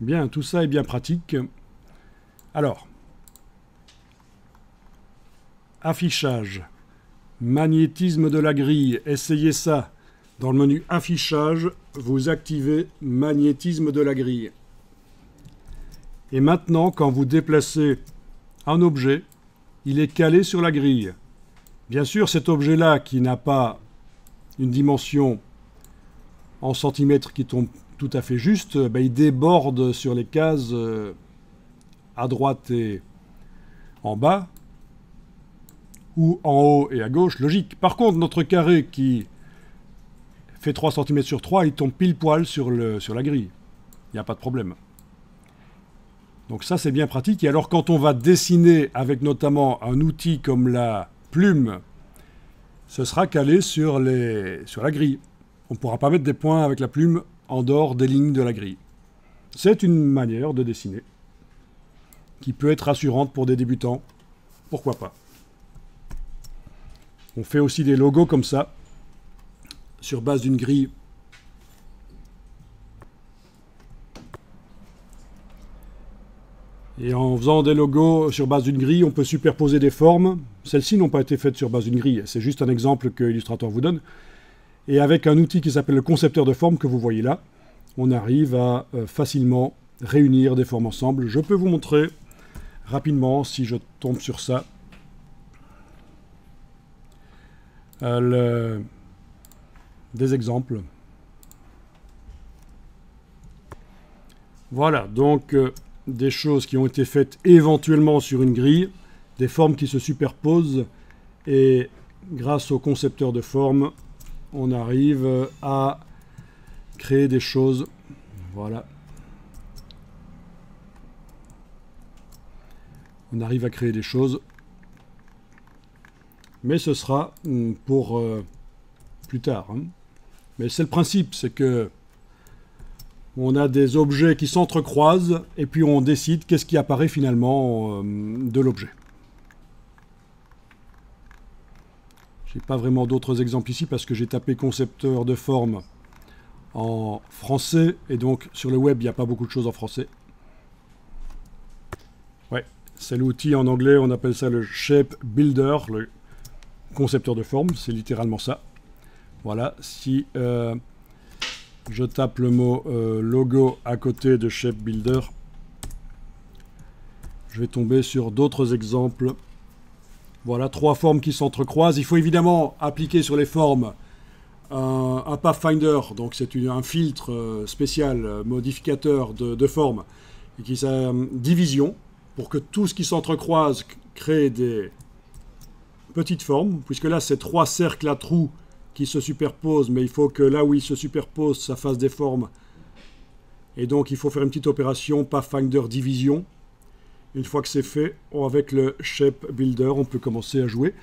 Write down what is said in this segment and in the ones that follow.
Bien, tout ça est bien pratique. Alors, affichage, magnétisme de la grille, essayez ça. Dans le menu affichage, vous activez magnétisme de la grille. Et maintenant, quand vous déplacez un objet, il est calé sur la grille. Bien sûr, cet objet-là, qui n'a pas une dimension en centimètres qui tombe tout à fait juste, il déborde sur les cases à droite et en bas, ou en haut et à gauche, logique. Par contre, notre carré qui fait 3 cm sur 3, il tombe pile poil sur la grille. Il n'y a pas de problème. Donc ça, c'est bien pratique. Et alors, quand on va dessiner avec notamment un outil comme la plume, ce sera calé sur la grille. On ne pourra pas mettre des points avec la plume en dehors des lignes de la grille. C'est une manière de dessiner qui peut être rassurante pour des débutants. Pourquoi pas? On fait aussi des logos comme ça, sur base d'une grille. Et en faisant des logos sur base d'une grille, on peut superposer des formes. Celles-ci n'ont pas été faites sur base d'une grille. C'est juste un exemple que Illustrator vous donne. Et avec un outil qui s'appelle le concepteur de formes que vous voyez là, on arrive à facilement réunir des formes ensemble. Je peux vous montrer rapidement, si je tombe sur ça, des exemples. Voilà, donc des choses qui ont été faites éventuellement sur une grille, des formes qui se superposent, et grâce au concepteur de formes, on arrive à créer des choses. Voilà. On arrive à créer des choses. Mais ce sera pour plus tard. Hein. Mais c'est le principe, c'est que on a des objets qui s'entrecroisent et puis on décide qu'est-ce qui apparaît finalement de l'objet. Je n'ai pas vraiment d'autres exemples ici parce que j'ai tapé concepteur de forme en français et donc sur le web il n'y a pas beaucoup de choses en français. Ouais, c'est l'outil en anglais, on appelle ça le Shape Builder, le concepteur de forme, c'est littéralement ça. Voilà, si je tape le mot logo à côté de Shape Builder, je vais tomber sur d'autres exemples. Voilà, 3 formes qui s'entrecroisent. Il faut évidemment appliquer sur les formes un Pathfinder, donc c'est un filtre spécial, modificateur de forme, et qui s'appelle division, pour que tout ce qui s'entrecroise crée des petites formes, puisque là c'est 3 cercles à trous qui se superposent, mais il faut que là où ils se superposent, ça fasse des formes. Et donc il faut faire une petite opération Pathfinder division. Une fois que c'est fait, avec le Shape Builder, on peut commencer à jouer.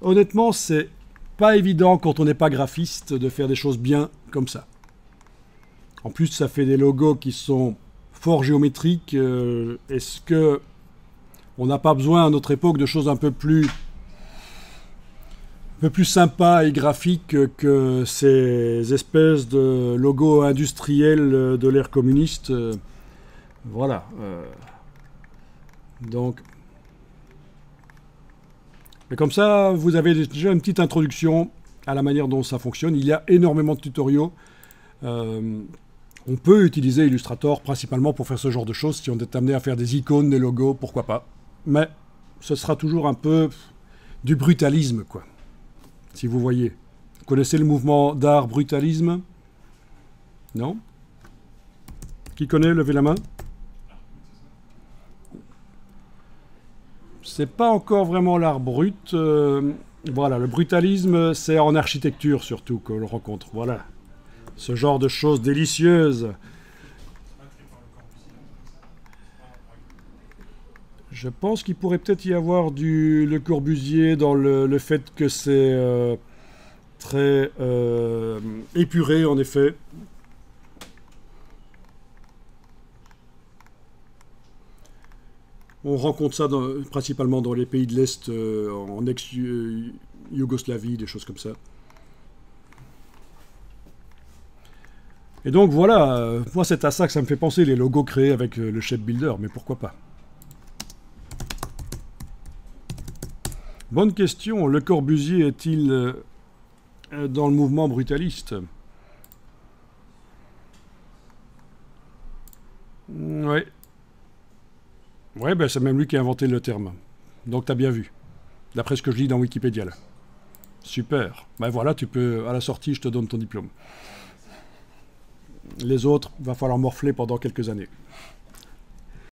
Honnêtement, c'est pas évident quand on n'est pas graphiste de faire des choses bien comme ça. En plus, ça fait des logos qui sont fort géométriques. Est-ce que on n'a pas besoin à notre époque de choses un peu plus sympas et graphiques que ces espèces de logos industriels de l'ère communiste? Voilà. Donc, mais comme ça, vous avez déjà une petite introduction à la manière dont ça fonctionne. Il y a énormément de tutoriaux. On peut utiliser Illustrator principalement pour faire ce genre de choses. Si on est amené à faire des icônes, des logos, pourquoi pas. Mais ce sera toujours un peu du brutalisme, quoi. Si vous voyez. Vous connaissez le mouvement d'art brutalisme? Non? Qui connaît? Levez la main. C'est pas encore vraiment l'art brut. Voilà, le brutalisme, c'est en architecture surtout que l'on rencontre. Voilà, ce genre de choses délicieuses. Je pense qu'il pourrait peut-être y avoir du Le Corbusier dans le fait que c'est très épuré, en effet. On rencontre ça principalement dans les pays de l'Est, en ex-Yougoslavie, des choses comme ça. Et donc voilà, moi c'est à ça que ça me fait penser, les logos créés avec le Shape Builder, mais pourquoi pas. Bonne question, Le Corbusier est-il dans le mouvement brutaliste? Ouais. Ouais, ben c'est même lui qui a inventé le terme. Donc t'as bien vu, d'après ce que je lis dans Wikipédia là. Super. Ben voilà, tu peux, à la sortie, je te donne ton diplôme. Les autres, va falloir morfler pendant quelques années.